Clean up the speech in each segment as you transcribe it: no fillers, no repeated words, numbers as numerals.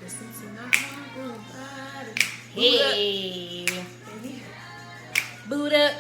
Listen to my heart, body. Hey. Boot up.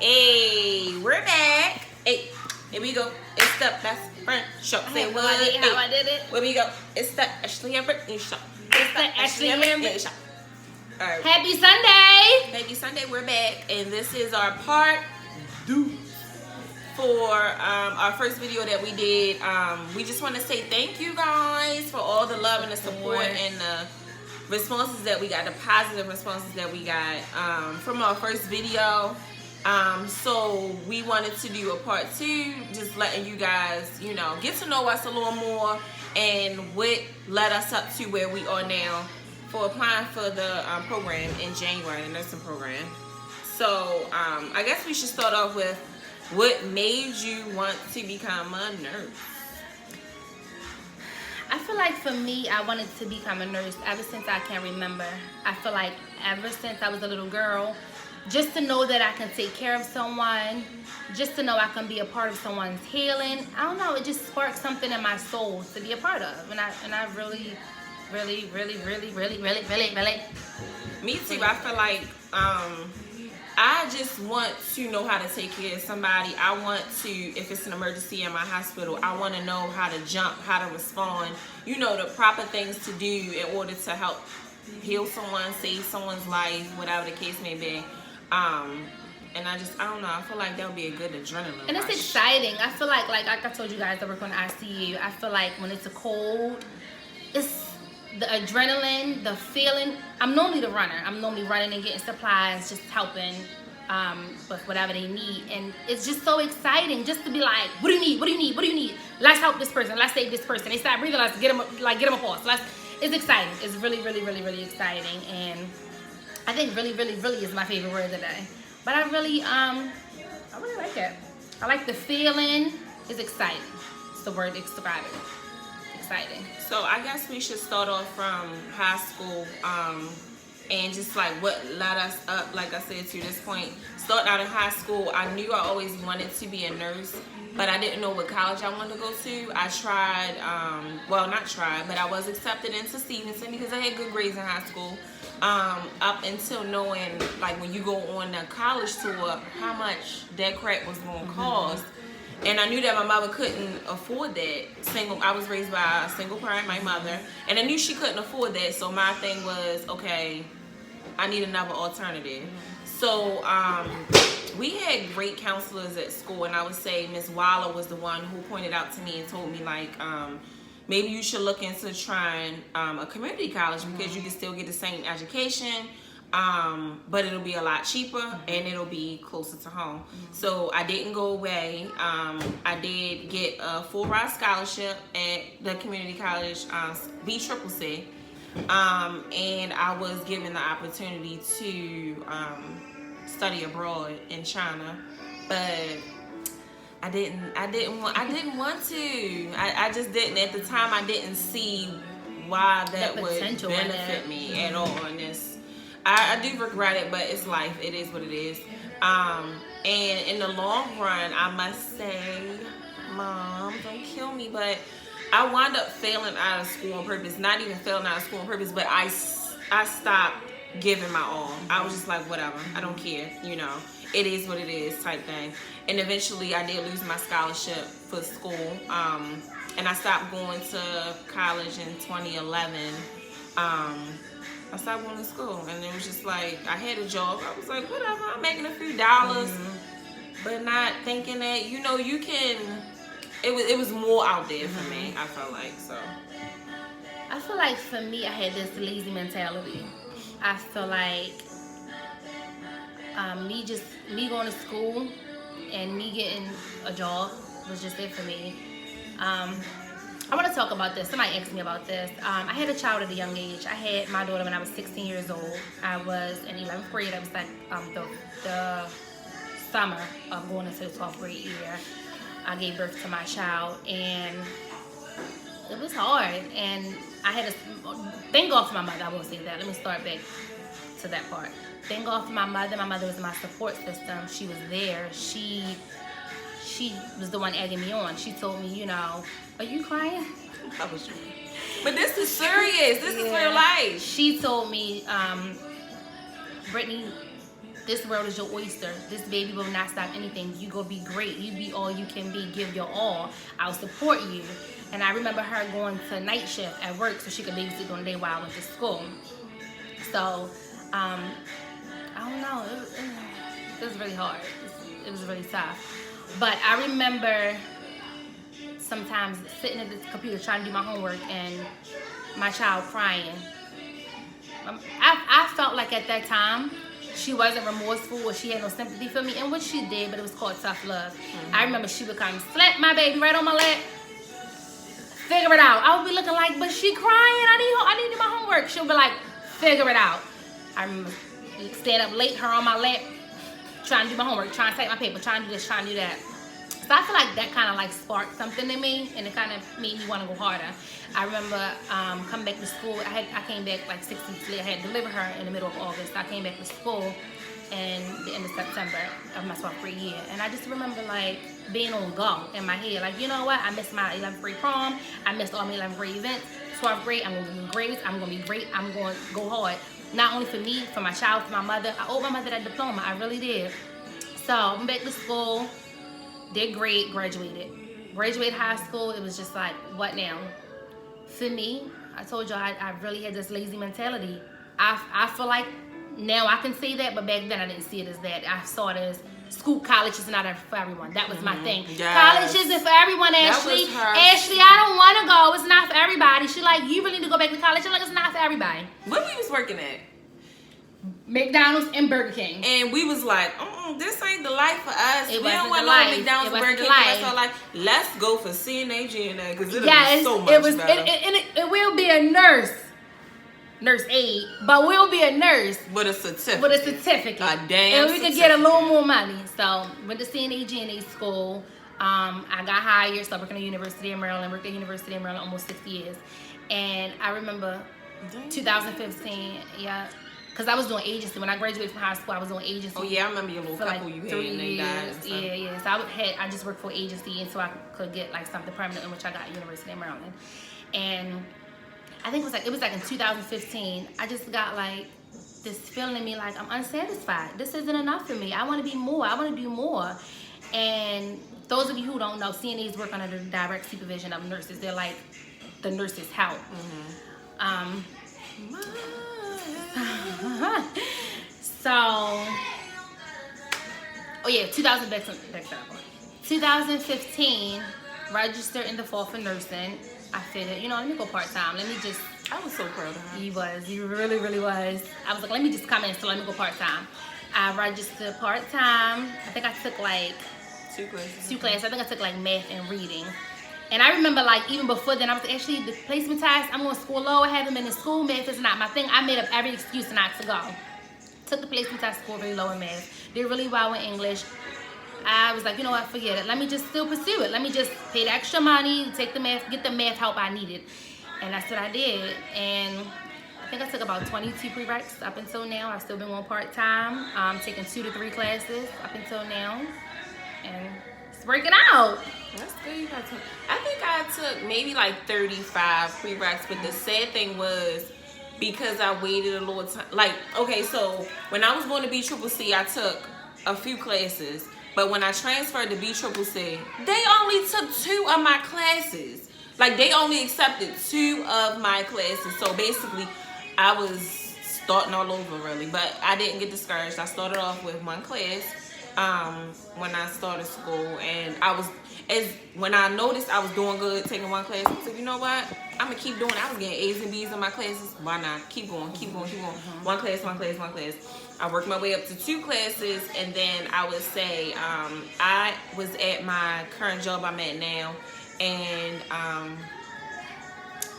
Hey, we're back. Hey, here we go. It's the best friend show. Say what? How I did it. Where we go? It's the Ashley and Brittany show. It's the Ashley and Brittany show. All right. Happy Sunday. Happy Sunday. We're back, and this is our part two for our first video that we did. We just want to say thank you guys for all the love and the support and the responses that we got, the positive responses that we got from our first video. So we wanted to do a part two, just letting you guys, you know, get to know us a little more and what led us up to where we are now for applying for the program in January, the nursing program. So I guess we should start off with what made you want to become a nurse? I feel like for me, I wanted to become a nurse ever since I can remember. I feel like ever since I was a little girl, just to know that I can take care of someone, just to know I can be a part of someone's healing. I don't know, it just sparked something in my soul to be a part of. And I really. Me too. I feel like I just want to know how to take care of somebody. I want to, if it's an emergency in my hospital, I want to know how to jump, how to respond, you know, the proper things to do in order to help heal someone, save someone's life, whatever the case may be. And I don't know, I feel like that would be a good adrenaline And it's rush. exciting. I feel like I told you guys, I work on ICU. I feel like when it's a cold, it's the adrenaline, the feeling. I'm normally the runner. I'm normally running and getting supplies, just helping with whatever they need. And it's just so exciting just to be like, what do you need? What do you need? What do you need? Let's help this person. Let's save this person. They stop breathing. Let's get them a pulse. It's exciting. It's really exciting. And I think really is my favorite word today. But I really like it. I like the feeling. It's exciting. It's the word to describe it. Exciting. So I guess we should start off from high school and just like what led us up, like I said, to this point. Starting out in high school, I knew I always wanted to be a nurse, but I didn't know what college I wanted to go to. I tried, not tried, but I was accepted into Stevenson because I had good grades in high school. Up until knowing, like, when you go on a college tour, how much that crack was going to cost. And I knew that my mother couldn't afford that. I was raised by a single parent, my mother, and I knew she couldn't afford that. So my thing was, okay, I need another alternative. So we had great counselors at school, and I would say Miss Waller was the one who pointed out to me and told me, like, maybe you should look into trying a community college because you can still get the same education. But it'll be a lot cheaper and it'll be closer to home. So I didn't go away. I did get a full ride scholarship at the community college, BCCC. And I was given the opportunity to study abroad in China, but I didn't want to. I just didn't. At the time, I didn't see why that would benefit me at all in this. I do regret it, but it's life. It is what it is. And in the long run, I must say, Mom, don't kill me, but I wound up failing out of school on purpose. Not even failing out of school on purpose, but I stopped giving my all. I was just like, whatever. I don't care. You know, it is what it is type thing. And eventually, I did lose my scholarship for school. And I stopped going to college in 2011. I stopped going to school, and it was just like, I had a job. I was like, whatever, I'm making a few dollars, but not thinking that, you know, you can, it was more out there for me, I felt like, so. I feel like for me, I had this lazy mentality. I feel like me going to school and me getting a job was just it for me. I want to talk about this. Somebody asked me about this. I had a child at a young age. I had my daughter when I was 16 years old. I was in 11th grade. I was like the summer of going into the 12th grade year. I gave birth to my child, and it was hard. And I had to thank God for my mother. I won't say that. Let me start back to that part. Thank God for my mother. My mother was my support system. She was there. She was the one egging me on. She told me, you know, are you crying? I was But this is serious. This is real life. She told me, Brittany, this world is your oyster. This baby will not stop anything. You go be great. You be all you can be. Give your all. I'll support you. And I remember her going to night shift at work so she could babysit during the day while I went to school. So, I don't know. It was really hard. It was really tough. But I remember sometimes sitting at the computer trying to do my homework and my child crying. I felt like at that time she wasn't remorseful or she had no sympathy for me, and what she did, but it was called tough love. I remember she would come slap my baby right on my lap, figure it out. I would be looking like, but she crying, I need to do my homework. She'll be like, figure it out. I remember staying up late, her on my lap, trying to do my homework, trying to type my paper, trying to do this, trying to do that. So I feel like that kind of like sparked something in me, and it kind of made me want to go harder. I remember coming back to school. I came back like 6 weeks later. I had delivered her in the middle of August. I came back to school in the end of September of my 12th grade year. And I just remember like being on go in my head. Like, you know what? I missed my 11th grade prom. I missed all my 11th grade events. 12th grade, I'm going to do grades. I'm going to be great. I'm going to go hard. Not only for me, for my child, for my mother. I owed my mother that diploma. I really did. So I went back to school. Did great, graduated high school. It was just like, what now? For me, I told y'all I really had this lazy mentality. I feel like now I can say that, but back then I didn't see it as that. I saw it as school, college is not for everyone. That was my thing. Yes. College isn't for everyone, Ashley. Ashley, I don't want to go. It's not for everybody. She like, you really need to go back to college. I'm like, it's not for everybody. What we was working at? McDonald's and Burger King. And we was like, this ain't the life for us. We don't want no McDonald's and Burger King. So like, let's go for CNA, GNA, because it'll be so much better. It will be a nurse aide, but we'll be a nurse. With a certificate. A damn And we could get a little more money. So, went to CNA, GNA school. I got hired, so I worked at the University of Maryland. Worked at the University of Maryland almost 6 years. And I remember 2015, because I was doing agency. When I graduated from high school, I was doing agency. Oh, yeah, I remember your little couple you had and they died and stuff. Yeah. So I just worked for agency until I could get like something permanent, in which I got at University of Maryland. And I think it was like in 2015, I just got like this feeling in me like I'm unsatisfied. This isn't enough for me. I want to be more. I want to do more. And those of you who don't know, CNAs work under the direct supervision of nurses. They're like the nurses' help. So, 2015, registered in the fall for nursing. I figured, let me go part-time. I was so proud of her. You really, really was. I was like, let me just come in, so let me go part-time. I registered part-time. I think I took like 2 classes. 2 classes. I think I took like math and reading. And I remember like even before then, I was actually the placement test. I'm going to school low. I haven't been in school. Math is not my thing. I made up every excuse not to go. Took the placement test, scored really low in math. Did really well in English. I was like, you know what, forget it. Let me just still pursue it. Let me just pay the extra money, take the math, get the math help I needed. And that's what I did. And I think I took about 22 prereqs up until now. I've still been going part-time, taking 2 to 3 classes up until now. And it's working out. That's good. I think I took maybe like 35 prereqs, but the sad thing was because I waited a little time. Like, okay, so when I was going to BCCC, I took a few classes, but when I transferred to BCCC, they only took 2 of my classes. Like, they only accepted 2 of my classes. So basically, I was starting all over really, but I didn't get discouraged. I started off with 1 class when I started school, and when I noticed I was doing good taking 1 class, I said, you know what? I'm gonna keep doing it. I was getting A's and B's in my classes. Why not? Keep going. 1 class. I worked my way up to 2 classes, and then I would say I was at my current job I'm at now, and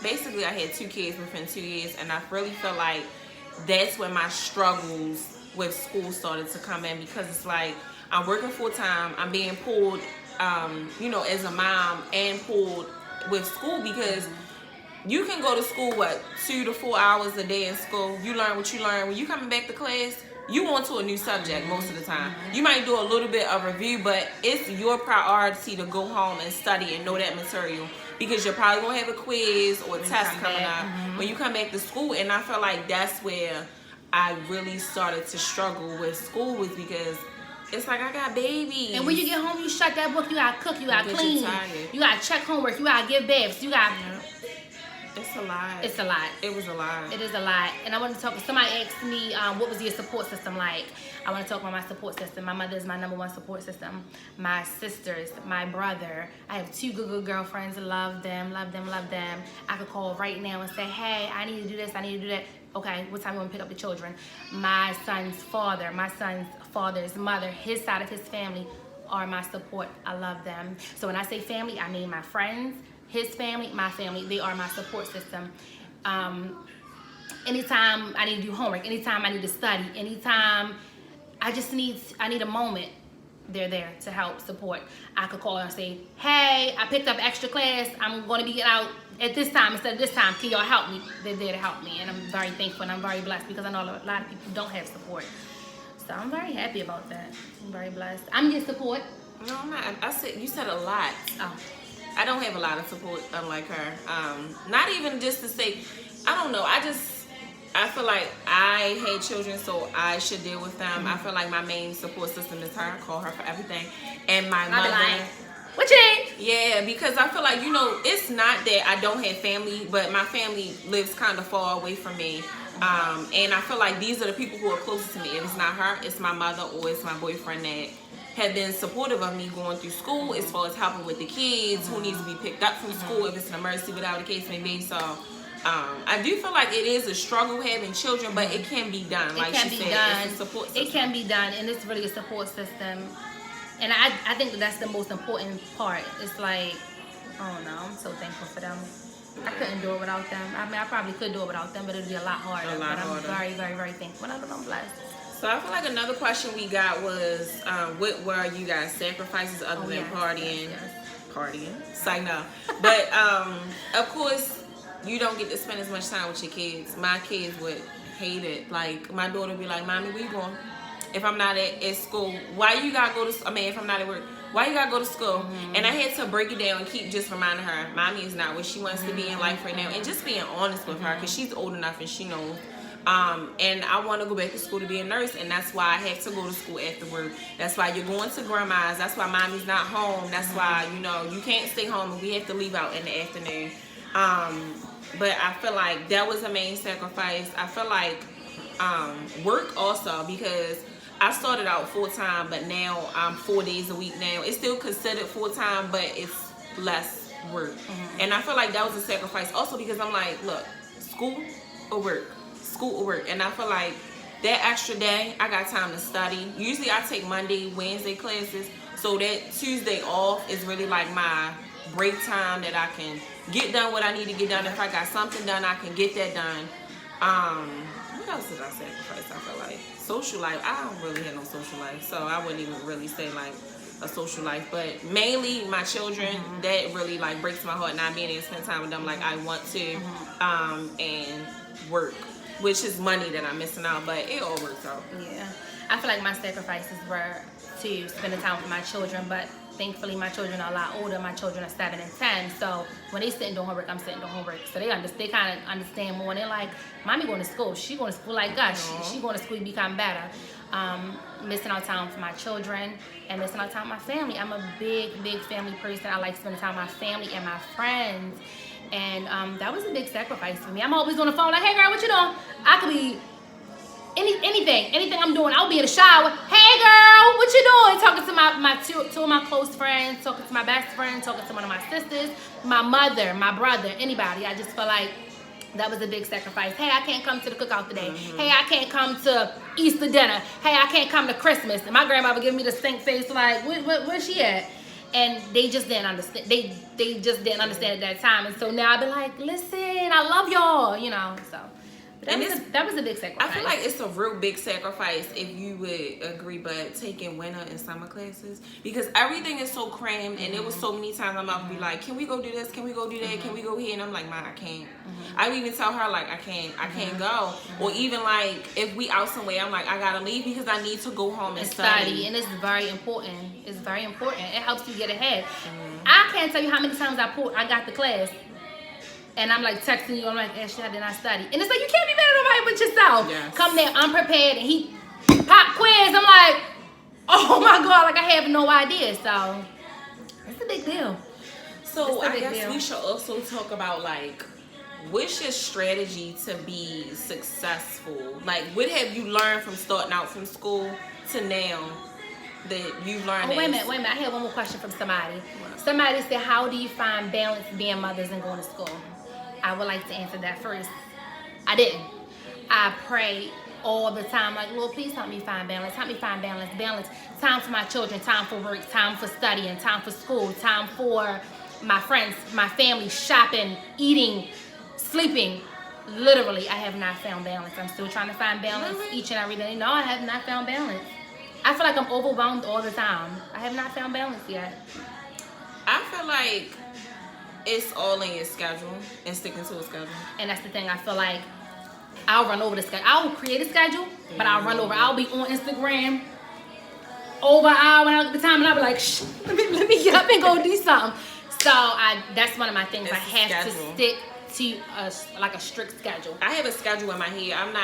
basically I had 2 kids within 2 years, and I really felt like that's when my struggles with school started to come in, because it's like I'm working full-time, I'm being pulled as a mom and pulled with school, because you can go to school 2 to 4 hours a day in school. You learn what you learn. When you coming back to class, you on to a new subject most of the time. You might do a little bit of review, but it's your priority to go home and study and know that material because you're probably gonna have a quiz or a When you test come coming back. up when you come back to school. And I feel like that's where I really started to struggle with school, was because it's like I got babies. And when you get home, you shut that book. You gotta cook. You gotta Because clean. you're tired. You gotta check homework. You gotta give baths. You got. Yeah. It's a lot. It's a lot. It was a lot. It is a lot. And I want to talk. Somebody asked me, what was your support system like? I want to talk about my support system. My mother is my number one support system. My sisters, my brother. I have 2 good girlfriends. Love them, love them, love them. I could call right now and say, hey, I need to do this. I need to do that. Okay, what time you want to pick up the children? My son's father's mother, his side of his family are my support. I love them. So when I say family, I mean my friends, his family, my family. They are my support system. Anytime I need to do homework, anytime I need to study, anytime I need a moment, they're there to help support. I could call and say, hey, I picked up extra class. I'm going to be out at this time instead of this time. Can y'all help me? They're there to help me. And I'm very thankful and I'm very blessed, because I know a lot of people don't have support. So I'm very happy about that. I'm very blessed. I'm your support. No, I'm not. You said a lot. Oh. I don't have a lot of support, unlike her. Not even just to say, I don't know. I feel like I had children, so I should deal with them. Mm-hmm. I feel like my main support system is her. I call her for everything. And my I'll mother. be like, what you need? Yeah, because I feel like, it's not that I don't have family, but my family lives kind of far away from me. And I feel like these are the people who are closest to me. If it's not her, it's my mother or it's my boyfriend that have been supportive of me going through school, as far as helping with the kids, who needs to be picked up from school, if it's an emergency, whatever the case may be. So I do feel like it is a struggle having children, but it can be done. Like it can she be said, done. it's a support system. It can be done, and it's really a support system. And I think that's the most important part. It's like, I don't know, I'm so thankful for them. I couldn't do it without them. I mean, I probably could do it without them, but it'd be a lot harder. But I'm very, very, very thankful. And I'm blessed. So I feel like another question we got was, what were you guys' sacrifices other than partying? Yes. Partying? It's like, no. But, of course, you don't get to spend as much time with your kids. My kids would hate it. Like, my daughter would be like, Mommy, where you going? If I'm not at school, why you gotta go to, if I'm not at work, why you gotta go to school? Mm-hmm. And I had to break it down and keep just reminding her, Mommy is not where she wants to be in life right now. And just being honest with her, because she's old enough and she knows. And I want to go back to school to be a nurse, and that's why I have to go to school after work. That's why you're going to grandma's. That's why Mommy's not home. That's why, you can't stay home and we have to leave out in the afternoon. But I feel like that was a main sacrifice. I feel like work also, because I started out full-time, but now I'm 4 days a week now. It's still considered full-time, but it's less work. Mm-hmm. And I feel like that was a sacrifice also, because I'm like, look, school or work? School or work? And I feel like that extra day, I got time to study. Usually I take Monday, Wednesday classes, so that Tuesday off is really like my break time that I can get done what I need to get done. If I got something done, I can get that done. What else did I sacrifice? I feel like social life. I don't really have no social life, so I wouldn't even really say like a social life. But mainly my children, that really like breaks my heart, not being able to spend time with them like I want to, and work, which is money that I'm missing out, but it all works out. Yeah, I feel like my sacrifices were to spend the time with my children, but thankfully my children are a lot older. My children are 7 and 10, so when they sitting doing homework, I'm sitting doing homework. So they kind of understand more. And they're like, Mommy going to school. She going to school like us. She going to school to become better. Missing out time for my children and missing out time with my family. I'm a big family person. I like spending time with my family and my friends. And that was a big sacrifice for me. I'm always on the phone like, hey girl, what you doing? I could be anything I'm doing. I'll be in the shower. Hey girl, what you doing? Talking to my two of my close friends, talking to my best friend, talking to one of my sisters, my mother, my brother, anybody. I just feel like that was a big sacrifice. Hey, I can't come to the cookout today. Hey, I can't come to Easter dinner. Hey, I can't come to Christmas. And my grandma would give me the stink face like, where's she at? And they just didn't understand. They just didn't understand at that time. And so now I be like, listen, I love y'all, so. That was a big sacrifice. I feel like it's a real big sacrifice, if you would agree, but taking winter and summer classes, because everything is so crammed, and there was so many times I'm about to be like, can we go do this? Can we go do that? Can we go here? And I'm like, I can't. I would even tell her like, I can't go. Or even like if we out somewhere, I'm like, I gotta leave because I need to go home and study. And it's very important. It's very important. It helps you get ahead. I can't tell you how many times I got the class. And I'm like texting you, I'm like, Ashley, I did not study. And it's like, you can't be mad at nobody but yourself. Yes. Come there unprepared and he pop quiz. I'm like, oh my God, like I have no idea. So it's a big deal. So I guess we should also talk about like, what's your strategy to be successful? Like, what have you learned from starting out from school to now that you've learned? Oh, wait a minute. I have one more question from somebody. Somebody said, how do you find balance being mothers and going to school? I would like to answer that first. I didn't. I pray all the time, like, Lord, please help me find balance. Help me find balance. Balance. Time for my children, time for work, time for studying, time for school, time for my friends, my family, shopping, eating, sleeping. Literally, I have not found balance. I'm still trying to find balance each and every day. No, I have not found balance. I feel like I'm overwhelmed all the time. I have not found balance yet. I feel like it's all in your schedule and sticking to a schedule. And that's the thing. I feel like I'll run over the schedule. I'll create a schedule, but I'll run over. I'll be on Instagram over an hour when I look at the time, and I'll be like, shh, let me get up and go do something. So that's one of my things. I have to stick to a strict schedule. I have a schedule in my head.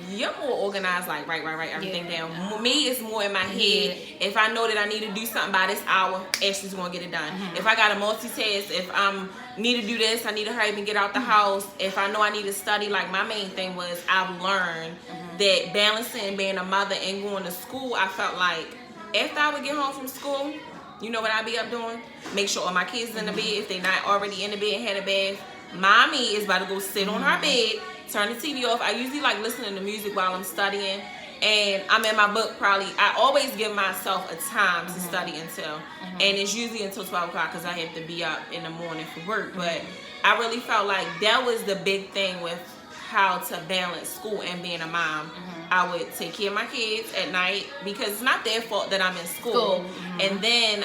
You're more organized, like write everything down. Me, it's more in my head. If I know that I need to do something by this hour, Ashley's gonna get it done. If I gotta multitask, if I need to do this, I need to hurry up and get out the house. If I know I need to study, like my main thing was I've learned that balancing being a mother and going to school, I felt like after I would get home from school, you know what I'd be up doing? Make sure all my kids in the bed, if they're not already in the bed and had a bath. Mommy is about to go sit on her bed, turn the TV off. I usually like listening to music while I'm studying, and I'm in my book probably. I always give myself a time to study until, and it's usually until 12 o'clock because I have to be up in the morning for work. But I really felt like that was the big thing with how to balance school and being a mom. I would take care of my kids at night because it's not their fault that I'm in school. And then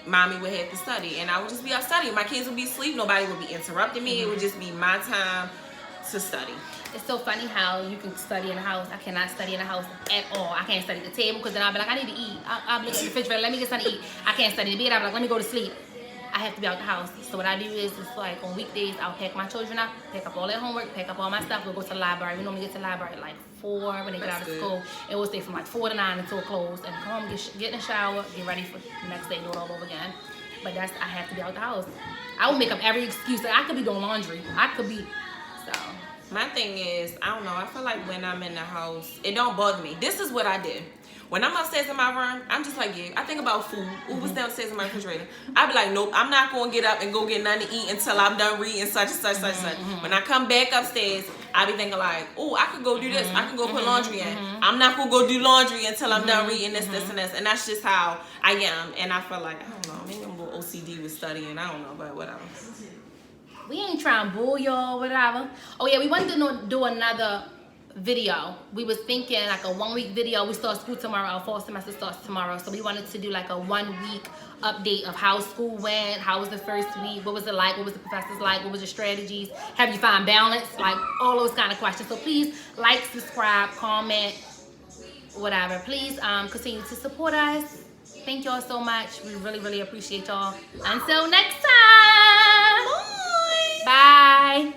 Mommy would have to study, and I would just be out studying. My kids would be asleep. Nobody would be interrupting me. It would just be my time to study. It's so funny how you can study in the house. I cannot study in the house at all. I can't study at the table because then I'll be like, I need to eat. I'll be looking at the refrigerator. Let me get something to eat. I can't study in the bed. I'll be like, let me go to sleep. I have to be out the house. So what I do is, it's like on weekdays, I'll pack my children up, pick up all their homework, pick up all my stuff. We'll go to the library. We normally get to the library at like 4 when they get out of school. And we'll stay from like 4 to 9 until it closed. And come home, get in the shower, get ready for the next day, do it all over again. But I have to be out the house. I will make up every excuse. Like I could be doing laundry. So. My thing is, I don't know, I feel like when I'm in the house, it don't bother me. This is what I did. When I'm upstairs in my room, I'm just like, I think about food. What's downstairs in my refrigerator? I be like, nope, I'm not going to get up and go get nothing to eat until I'm done reading such and such, such, such. When I come back upstairs, I be thinking like, oh, I could go do this. I can go put laundry in. I'm not going to go do laundry until I'm done reading this, this, and this. And that's just how I am. And I feel like, I don't know, maybe I'm a little OCD with studying. I don't know, but whatever. We ain't trying to bull y'all, whatever. Oh yeah, we wanted to do another video. We was thinking like a 1 week video. We start school tomorrow. Our fall semester starts tomorrow. So we wanted to do like a 1 week update of how school went. How was the first week? What was it like? What was the professors like? What was your strategies? Have you found balance? Like all those kind of questions. So please like, subscribe, comment, whatever. Please continue to support us. Thank y'all so much. We really, really appreciate y'all. Until next time. Bye.